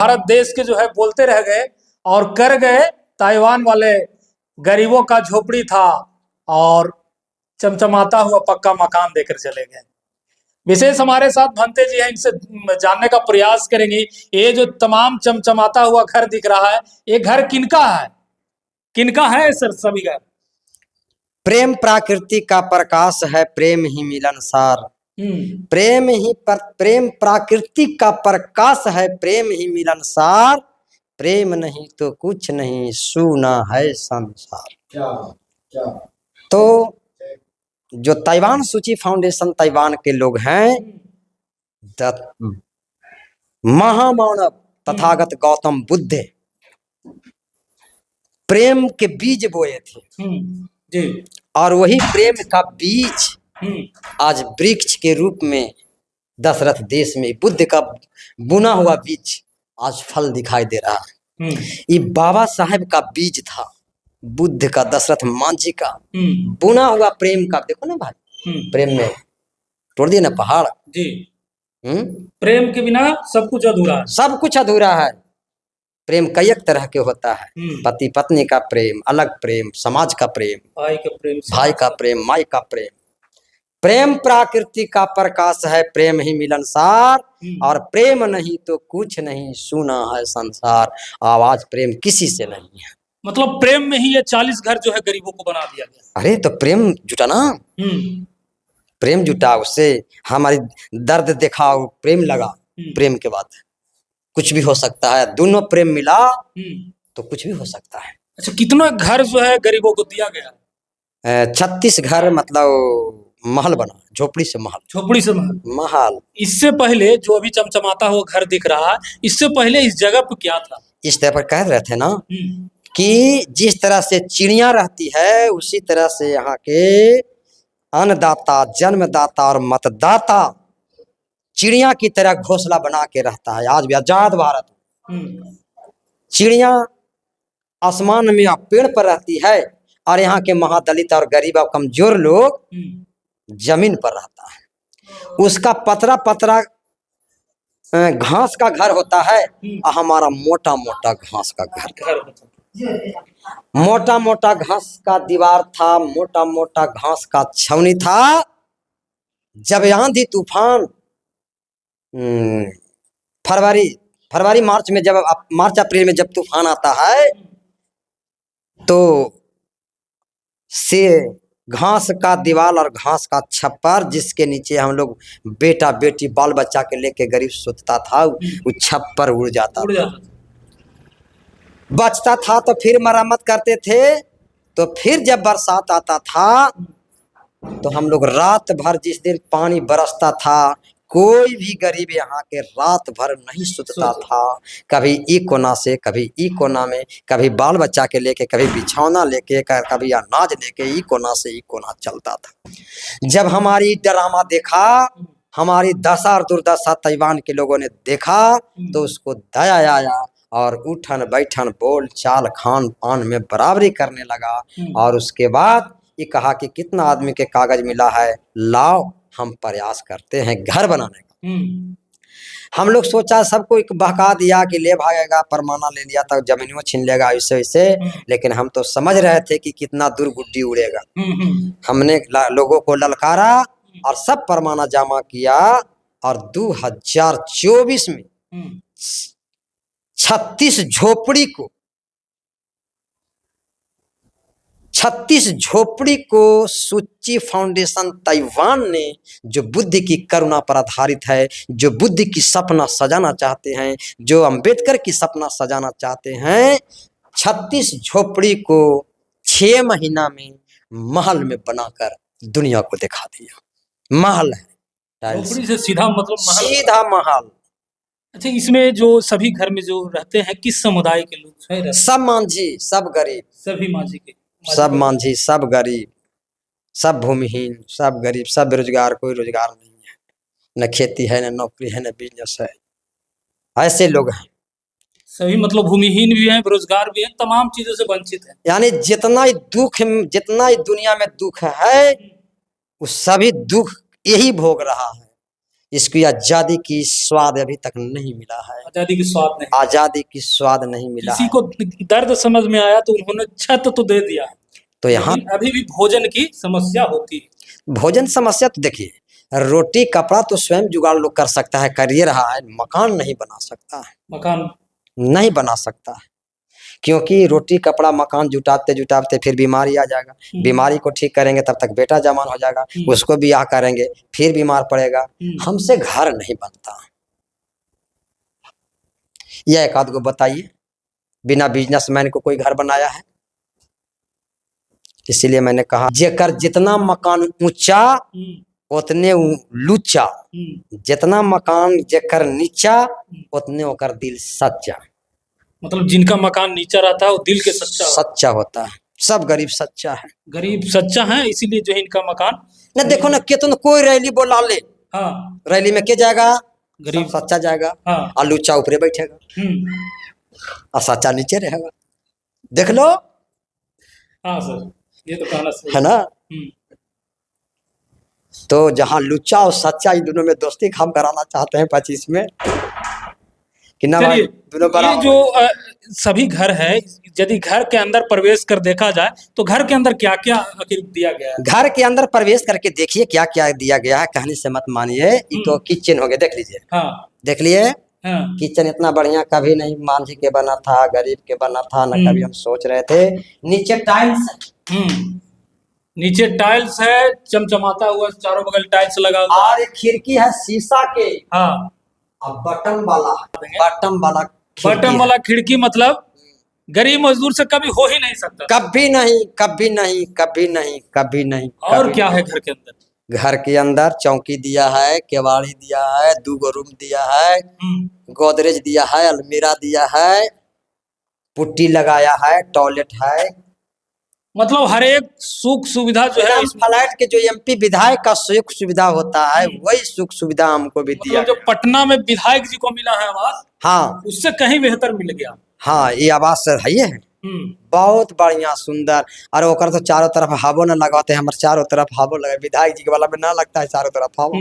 भारत देश के जो है बोलते रह गए और कर गए। ताइवान वाले गरीबों का झोपड़ी था और चमचमाता हुआ पक्का मकान देकर चले गए। विशेष हमारे साथ भंते जी हैं, इनसे जानने का प्रयास करेंगे। ये जो तमाम चमचमाता हुआ घर दिख रहा है, ये घर किनका है? किनका है सर सभी घर? प्रेम प्राकृति का प्रकाश है, प्रेम ही मिलनसार। प्रेम प्राकृति का प्रकाश है, प्रेम ही मिलनसार। प्रेम नहीं तो कुछ नहीं, सूना है संसार। क्या? तो जो ताइवान सूची फाउंडेशन ताइवान के लोग हैं, महामानव तथागत गौतम बुद्ध प्रेम के बीज बोए थे जी। और वही प्रेम का बीज आज वृक्ष के रूप में दशरथ देश में बुद्ध का बुना हुआ बीज आज फल दिखाई दे रहा है। ये बाबा साहेब का बीज था, बुद्ध का, दशरथ मांझी का बुना हुआ प्रेम का। देखो ना भाई, प्रेम में तोड़ दिया ना पहाड़ जी। प्रेम के बिना सब कुछ अधूरा है। सब कुछ अधूरा है। प्रेम कई एक तरह के होता है, पति पत्नी का प्रेम अलग, प्रेम समाज का प्रेम, भाई का प्रेम, माई का प्रेम। प्रेम प्रकृति का प्रकाश है, प्रेम ही मिलनसार। और प्रेम नहीं तो कुछ नहीं, सुना है संसार। आवाज प्रेम किसी से नहीं है। मतलब प्रेम में ही ये 40 घर जो है गरीबों को बना दिया गया। अरे तो प्रेम जुटा ना, प्रेम जुटा, उससे हमारी दर्द देखा, प्रेम लगा। प्रेम के बाद कुछ भी हो सकता है, दोनों प्रेम मिला तो कुछ भी हो सकता है। अच्छा, कितना घर जो है गरीबों को दिया गया? 36 घर, मतलब महल बना, झोपड़ी से महल। झोपड़ी से महल। इससे पहले जो अभी चमचमाता हुआ घर दिख रहा है, इससे पहले इस जगह पे क्या था? इस तरह पर कह रहे थे ना कि जिस तरह से चिड़िया रहती है, उसी तरह से यहाँ के अन्नदाता, जन्मदाता और मतदाता चिड़िया की तरह घोंसला बना के रहता है। आज भी आजाद भारत चिड़िया आसमान में या पेड़ पर रहती है, और यहाँ के महादलित और गरीब और कमजोर लोग जमीन पर रहता है। उसका पतरा पतरा घास का घर होता है, और हमारा मोटा मोटा घास का घर। मोटा मोटा घास का दीवार था, मोटा मोटा घास का छावनी था। जब आंधी तूफान फरवरी मार्च में, जब मार्च अप्रैल में जब तूफान आता है, तो से घास का दीवार और घास का छप्पर, जिसके नीचे हम लोग बेटा बेटी बाल बच्चा के लेके गरीब सोता था, वो छप्पर उड़ जाता था। बचता था तो फिर मरम्मत करते थे। तो फिर जब बरसात आता था तो हम लोग रात भर, जिस दिन पानी बरसता था, कोई भी गरीब यहाँ के रात भर नहीं सुतता था। कभी ई कोना से, कभी ई कोना में, कभी बाल बच्चा के लेके, कभी बिछौना लेके, कभी अनाज लेके, ई कोना से ई कोना चलता था। जब हमारी ड्रामा देखा, हमारी दशा और दुर्दशा ताइवान के लोगों ने देखा, तो उसको दया आया और उठन बैठन बोल चाल खान पान में बराबरी करने लगा। और उसके बाद ये कहा कि कितना आदमी के कागज मिला है, लाओ हम प्रयास करते हैं घर बनाने का। हम लोग सोचा, सबको एक बहका दिया कि ले भागेगा, परमाना ले लिया था, जमीनों छीन लेगा, ऐसे वैसे। लेकिन हम तो समझ रहे थे कि कितना दूर गुड्डी उड़ेगा। हमने लोगों को ललकारा और सब परमाना जमा किया, और 2024 में 36 झोपड़ी को सूची फाउंडेशन ताइवान ने, जो बुद्ध की करुणा पर आधारित है, जो बुद्ध की सपना सजाना चाहते हैं, जो अंबेडकर की सपना सजाना चाहते हैं, 36 झोपड़ी को 6 महीना में महल में बनाकर दुनिया को दिखा दिया। महल है, झोपड़ी से सीधा मतलब सीधा महल। अच्छा, इसमें जो सभी घर में जो रहते हैं, किस समुदाय के लोग हैं? सब मांझी, सब गरीब, सभी मांझी के, सब मांझी, सब गरीब, सब भूमिहीन, सब गरीब, सब बेरोजगार, कोई रोजगार नहीं है, न खेती है, न नौकरी है, न बिजनेस है। ऐसे लोग हैं। सभी मतलब भूमिहीन भी हैं, बेरोजगार भी हैं, तमाम चीजों से वंचित हैं। यानी जितना ही दुनिया में दुख है, वो सभी दुख यही भोग रहा है। इसकी आजादी की स्वाद अभी तक नहीं मिला है। आजादी की स्वाद नहीं, आजादी की स्वाद नहीं मिला किसी है। को दर्द समझ में आया तो उन्होंने छत तो दे दिया, तो यहाँ लेकिन अभी भी भोजन की समस्या होती है। भोजन समस्या तो देखिए, रोटी कपड़ा तो स्वयं जुगाड़ लोग कर सकता है, कर ये रहा है, मकान नहीं बना सकता है, मकान नहीं बना सकता है। क्योंकि रोटी कपड़ा मकान जुटाते जुटाते फिर बीमारी आ जाएगा, बीमारी को ठीक करेंगे तब तक बेटा जवान हो जाएगा, उसको ब्याह करेंगे फिर बीमार पड़ेगा, हमसे घर नहीं बनता। यह एक आध को बताइए, बिना बिजनेसमैन को कोई घर बनाया है? इसीलिए मैंने कहा जेकर जितना मकान ऊंचा उतने लुच्चा, जितना मकान जेकर नीचा उतने ओकर दिल सच्चा। मतलब जिनका मकान नीचा रहता है वो दिल के सच्चा होता है। सब गरीब सच्चा है, गरीब सच्चा है, इसीलिए जो है इनका मकान न देखो ना कितना कोई रैली बोला ले, हाँ रैली में के जाएगा? गरीब सच्चा जाएगा, हाँ, और लुच्चा ऊपरे बैठेगा और सच्चा नीचे रहेगा। देख लो, हाँ सर, ये तो कहना सही है ना। तो जहाँ लुच्चा और सच्चा इन दोनों में दोस्ती हम कराना चाहते हैं 25 में कि ना भाई दोनों ये बराबर। जो सभी घर है, यदि घर के अंदर प्रवेश कर देखा जाए तो घर के अंदर क्या क्या आखिर दिया गया है? घर के अंदर प्रवेश करके देखिए क्या क्या दिया गया है, कहने से मत मानिए। ये तो किचन हो गया, देख लीजिए। हाँ, देख लिए हाँ, किचन इतना बढ़िया कभी नहीं मांझी के बना था, गरीब के बना था ना, कभी हम सोच रहे थे। नीचे टाइल्स, नीचे टाइल्स है, चमचमाता हुआ, चारों बगल टाइल्स लगा हुआ, और एक खिड़की है शीशा के, हाँ, अब बटन वाला बटन वाला खिड़की। मतलब गरीब मजदूर से कभी हो ही नहीं सकता, कभी नहीं, कभी नहीं, कभी नहीं, कभी नहीं। और क्या है घर के अंदर? घर के अंदर चौकी दिया है, केवाड़ी दिया है, 2 रूम दिया है, गोदरेज दिया है, अलमीरा दिया है, पुट्टी लगाया है, टॉयलेट है। मतलब हर एक सुख सुविधा जो है फ्लैट के जो एमपी विधायक का सुख सुविधा होता है वही सुख सुविधा हमको भी दिया। मतलब जो पटना में विधायक जी को मिला है आवास, हाँ, उससे कहीं बेहतर मिल गया। हाँ, ये आवास है ये है, बहुत बढ़िया सुंदर। और ओकर तो चारों तरफ हवो न लगाते, हमारे चारों तरफ हवो लगे। विधायक जी के वाला में ना लगता है चारों तरफ हवा,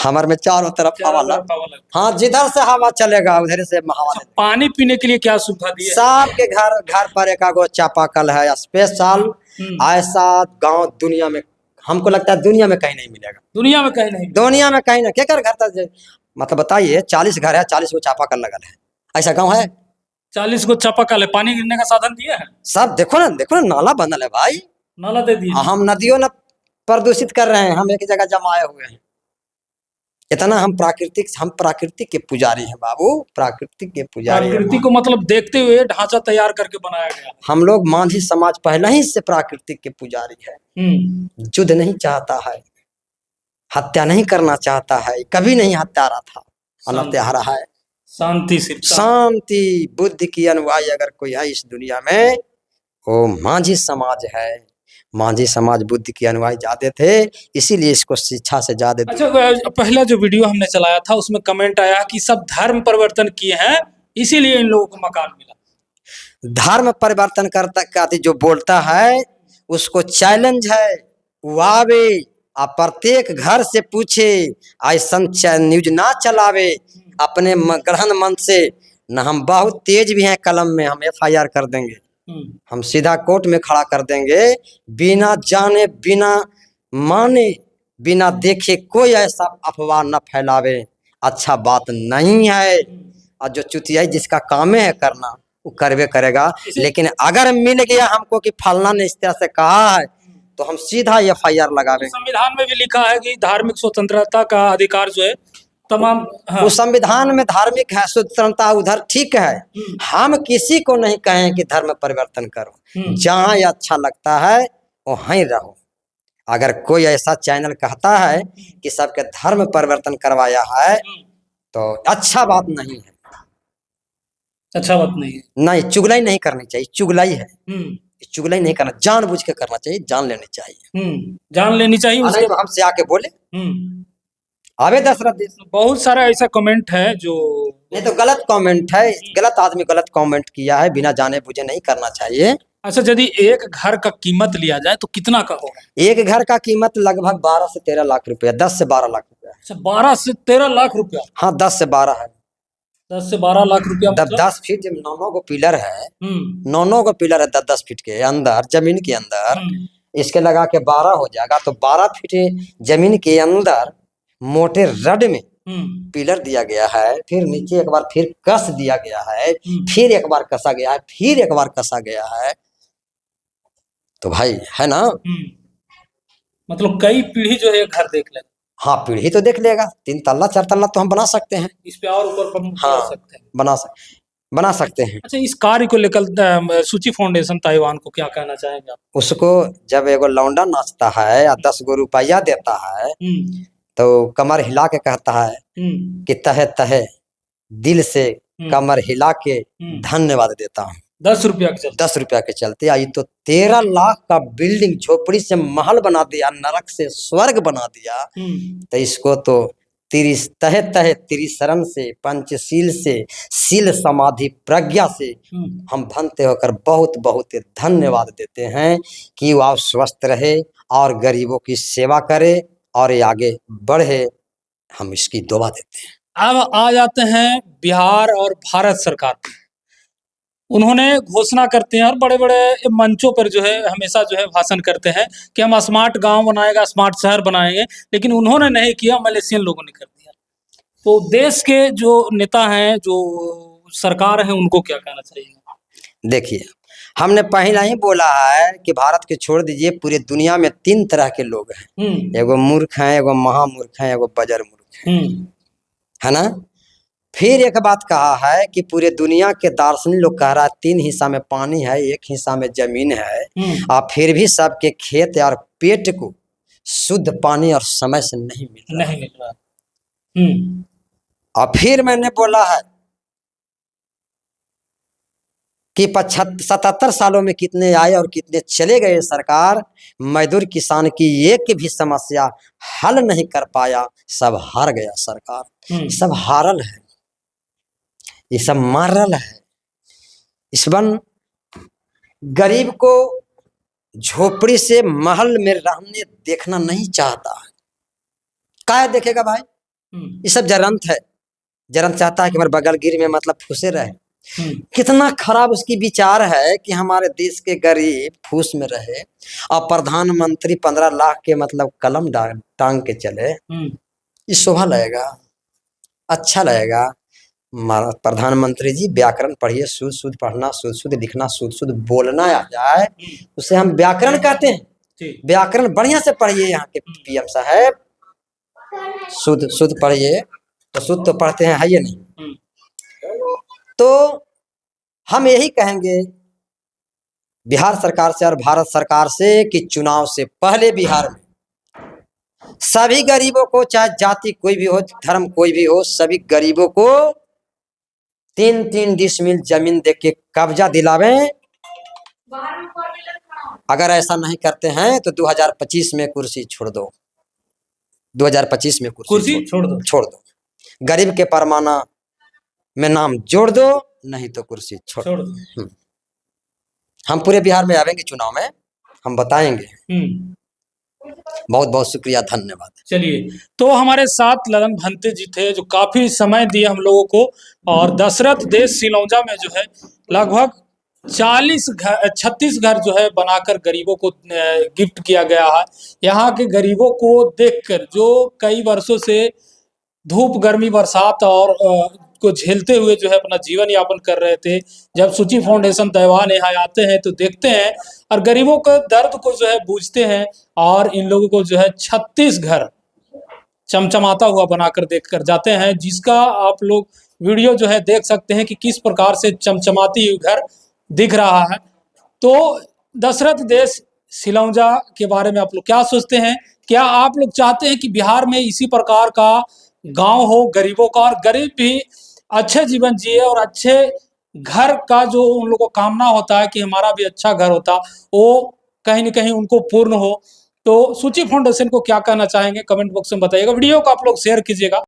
हमारे में चारों तरफ हवा लगा। हाँ, जिधर से हवा चलेगा उधर से हवा। पानी पीने के लिए क्या सुविधा दी है? सबके घर पर एक आगो चापाकल है स्पेशल। ऐसा गांव दुनिया में हमको लगता है दुनिया में कहीं नहीं मिलेगा, दुनिया में कहीं नहीं, दुनिया में कहीं नहीं। क्या कर घर तक मतलब बताइए, 40 घर है, 40 को चापाकल लगल है, ऐसा गाँव है? 40 को चापाकल है, पानी गिरने का साधन दिया है सब। देखो ना, देखो ना, नाला बनल है भाई, नाला दे दिया। हम नदियों न प्रदूषित कर रहे हैं, हम एक जगह जमाए हुए हैं। इतना हम प्रकृति के पुजारी हैं बाबू, प्रकृति के पुजारी। प्रकृति को मतलब देखते हुए ढांचा तैयार करके बनाया गया। हम लोग मांझी समाज पहले ही से प्रकृति के पुजारी है। युद्ध नहीं चाहता है, हत्या नहीं करना चाहता है, कभी नहीं हत्यारा था, अनत्यारा है। शांति शांति बुद्धि की अनुयायी अगर कोई है इस दुनिया में वो मांझी समाज है। मांझी समाज बुद्धि की अनुयायी ज्यादा थे, इसीलिए इसको शिक्षा से ज्यादा। अच्छा, पहला जो वीडियो हमने चलाया था उसमें कमेंट आया कि सब धर्म परिवर्तन किए हैं इसीलिए इन लोगों को मकान मिला। धर्म परिवर्तन करता जो बोलता है उसको चैलेंज है, वो आवे और प्रत्येक घर से पूछे, ऐसा न्यूज ना चलावे अपने ग्रहण मन से न। हम बहुत तेज भी हैं कलम में, हम FIR कर देंगे, हम सीधा कोर्ट में खड़ा कर देंगे, बिना जाने बिना माने बिना देखे कोई ऐसा अफवाह न फैलावे, अच्छा बात नहीं है। और जो चुतियाई जिसका काम है करना वो करवे करेगा। लेकिन अगर मिल गया हमको कि फलना ने इस तरह से कहा है तो हम सीधा FIR लगावे। संविधान में भी लिखा है कि धार्मिक स्वतंत्रता का अधिकार जो है तमाम, हाँ। वो संविधान में धार्मिक है स्वतंत्रता, उधर ठीक है। हम किसी को नहीं कहें कि धर्म परिवर्तन करो, जहाँ अच्छा लगता है वहीं रहो। अगर कोई ऐसा चैनल कहता है कि सबके धर्म परिवर्तन करवाया है तो अच्छा बात नहीं है, अच्छा बात नहीं है। नहीं, चुगलाई नहीं करनी चाहिए, चुगलाई है, चुगलाई नहीं करना, जानबूझ के करना चाहिए, जान लेनी चाहिए, जान लेनी चाहिए। नहीं तो हमसे आके बोले आवे दशरथ देश। बहुत सारा ऐसा कमेंट है जो नहीं तो गलत कमेंट है, गलत आदमी गलत कमेंट किया है, बिना जाने बुझे नहीं करना चाहिए। अच्छा, यदि एक घर का कीमत लिया जाए तो कितना का होगा? एक घर का कीमत लगभग 12 से 13 लाख रुपया, 10 से 12 लाख रुपया। अच्छा, 12 से 13 लाख रुपया। हाँ, 10 से 12 है। 10 से 12 लाख रुपया मतलब 10 फीट जब 9 को पिलर है, हम्म 9 को पिलर है 10 फीट के अंदर जमीन के अंदर, हम्म इसके लगा के 12 हो जाएगा, तो 12 फीट जमीन के अंदर मोटे रड में हम्म पिलर दिया गया है, फिर नीचे एक बार फिर कस दिया गया है, फिर एक बार कसा गया है, फिर एक बार कसा गया है। तो भाई है ना, मतलब कई पीढ़ी जो है घर देख ले। हाँ पीढ़ी तो देख लेगा, 3 तल्ला 4 तल्ला तो हम बना सकते हैं। इस पे और ऊपर पर हाँ, बढ़ा सकते हैं। बना सकते हैं। अच्छा, इस कार्य को लेकर सूची फाउंडेशन ताइवान को क्या कहना चाहेंगे आप? उसको जब एगो लौंडा नाचता है या 10 गो रुपया देता है, तो कमर हिला के कहता है कि तहे तहे दिल से कमर हिला के धन्यवाद देता हूँ। 10 रुपया के चलते 10 रुपया के चलते आई तो 13 लाख का बिल्डिंग, झोपड़ी से महल बना दिया, नरक से स्वर्ग बना दिया। तो इसको तो तहे तहे त्रिशरण से, पंचशील से, शील समाधि प्रज्ञा से हम भंते होकर बहुत बहुत धन्यवाद देते हैं कि वो आप स्वस्थ रहे और गरीबों की सेवा करे और ये आगे बढ़े, हम इसकी दुआ देते हैं। अब आ जाते हैं बिहार और भारत सरकार। उन्होंने घोषणा करते हैं और बड़े बड़े मंचों पर जो है हमेशा जो है भाषण करते हैं कि हम स्मार्ट गांव बनाएगा, स्मार्ट शहर बनाएंगे, लेकिन उन्होंने नहीं किया, मलेशियन लोगों ने कर दिया। तो देश के जो नेता हैं, जो सरकार है, उनको क्या कहना चाहिए? देखिए, हमने पहला ही बोला है कि भारत के छोड़ दीजिए, पूरी दुनिया में 3 तरह के लोग हैं, एगो मूर्ख हैं, एगो महामूर्ख हैं, एगो बजर मूर्ख हैं, है ना। फिर एक बात कहा है कि पूरे दुनिया के दार्शनिक लोग कह रहा है 3 हिस्सा में पानी है, 1 हिस्सा में जमीन है, और फिर भी सबके खेत और पेट को शुद्ध पानी और समय से नहीं मिल रहा। और फिर मैंने बोला है कि 77 सालों में कितने आए और कितने चले गए सरकार, मजदूर किसान की एक भी समस्या हल नहीं कर पाया, सब हार गया सरकार। सब हारल है, ये सब मारल है। इस बन गरीब को झोपड़ी से महल में रहने देखना नहीं चाहता है। क्या देखेगा भाई? ये सब जरंत है, जरंत चाहता है कि हमारे बगल गिर में मतलब फूसे रहे। कितना खराब उसकी विचार है कि हमारे देश के गरीब फूस में रहे और प्रधानमंत्री 15 लाख के मतलब कलम टांग के चले। ये शोभा लगेगा? अच्छा लगेगा? प्रधानमंत्री जी व्याकरण पढ़िए, शुद्ध शुद्ध पढ़ना, शुद्ध शुद्ध लिखना, शुद्ध शुद्ध बोलना आ जाए, उसे हम व्याकरण कहते हैं। व्याकरण बढ़िया से पढ़िए, यहाँ के पीएम साहब, शुद्ध शुद्ध पढ़िए। तो शुद्ध तो पढ़ते हैं, है ये नहीं? तो हम यही कहेंगे बिहार सरकार से और भारत सरकार से कि चुनाव से पहले बिहार में सभी गरीबों को, चाहे जाति कोई भी हो, धर्म कोई भी हो, सभी गरीबों को 3-3 डिसमिल जमीन दे के कब्जा दिलावें। अगर ऐसा नहीं करते हैं तो 2025 में कुर्सी छोड़ दो, 2025 में कुर्सी छोड़ दो। गरीब के परमाना में नाम जोड़ दो, नहीं तो कुर्सी छोड़ दो। हम पूरे बिहार में आवेंगे चुनाव में, हम बताएंगे। बहुत बहुत शुक्रिया, धन्यवाद। चलिए, तो हमारे साथ ललन भंते जी थे जो काफी समय दिए हम लोगों को, और दशरथ देश सिलौंजा में जो है लगभग 36 घर जो है बनाकर गरीबों को गिफ्ट किया गया है। यहाँ के गरीबों को देखकर, जो कई वर्षों से धूप गर्मी बरसात और को झेलते हुए जो है अपना जीवन यापन कर रहे थे, जब सूची फाउंडेशन ताइवान यहाँ आते हैं तो देखते हैं और गरीबों के दर्द को जो है बूझते हैं, और इन लोगों को जो है 36 घर चमचमाता हुआ बनाकर देखकर जाते हैं, जिसका आप लोग वीडियो जो है देख सकते हैं कि किस प्रकार से चमचमाती हुई घर दिख रहा है। तो दशरथ देश सिलौंजा के बारे में आप लोग क्या सोचते हैं? क्या आप लोग चाहते हैं कि बिहार में इसी प्रकार का गांव हो गरीबों का, और गरीब भी अच्छे जीवन जिए और अच्छे घर का जो उन लोगों को कामना होता है कि हमारा भी अच्छा घर होता, वो कहीं न कहीं उनको पूर्ण हो? तो सूची फाउंडेशन को क्या कहना चाहेंगे? कमेंट बॉक्स में बताइएगा। वीडियो को आप लोग शेयर कीजिएगा।